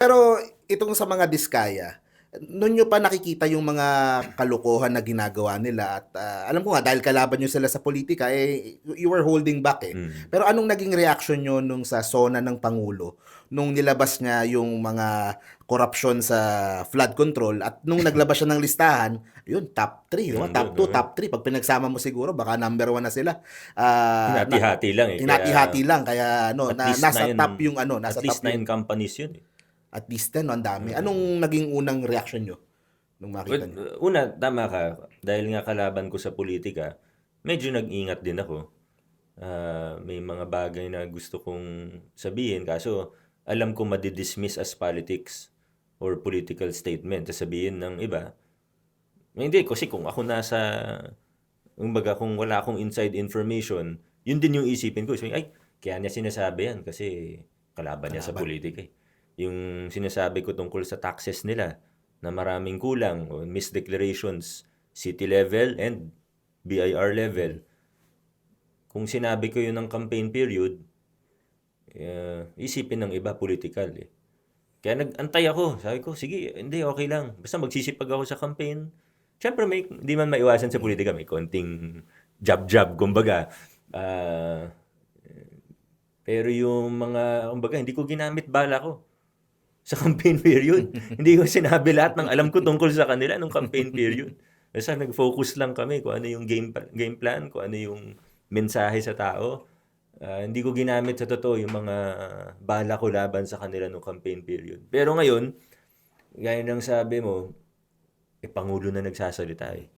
Pero itong sa mga diskaya, nun niyo pa nakikita yung mga kalokohan na ginagawa nila at, alam ko nga dahil kalaban niyo sila sa politika, you were holding back, eh. Mm. Pero anong naging reaksyon niyo nung sa SONA ng Pangulo, nung nilabas niya yung mga korapsyon sa flood control at nung naglabas siya ng listahan, yun top 3, 'di ba? Yung Top dun, 2, oo. top 3 'pag pinagsama mo siguro baka number 1 na sila. Na Hinati-hati lang, eh, kaya hinati-hati lang kaya ano, at na least nasa 9 top yung ano, at nasa least top 9 yung companies yun, eh. at least 10 'no, ang dami. Mm. Anong naging unang reaksyon niyo nung Well, makita niyo? una, tama ka. Dahil nga kalaban ko sa politika, medyo nag-ingat din ako. May mga bagay na gusto kong sabihin, kaso alam ko madi-dismiss as politics or political statement. Tas sabihin ng iba, hindi, kasi kung ako nasa, kumbaga kung wala akong inside information, yun din yung isipin ko. So, ay, kaya niya sinasabi yan kasi kalaban niya sa Kalaban. politika, eh. Yung sinasabi ko tungkol sa taxes nila na maraming kulang o misdeclarations, city level and BIR level. Kung sinabi ko yun ng campaign period, isipin ng iba political, eh. Kaya nag-antay ako. Sabi ko, sige, hindi, okay lang. Basta magsisipag ako sa campaign. Siyempre, hindi man maiwasan sa politika. May konting jab-jab, kumbaga. Ah, pero yung mga, kumbaga, hindi ko ginamit bala ko sa campaign period. Hindi ko sinabi lahat ng alam ko tungkol sa kanila nung campaign period. Basta nag-focus lang kami kung ano yung game plan, kung ano yung mensahe sa tao. Hindi ko ginamit sa totoo yung mga bala ko laban sa kanila nung campaign period. Pero ngayon, gaya ng sabi mo, Pangulo na nagsasalita, eh.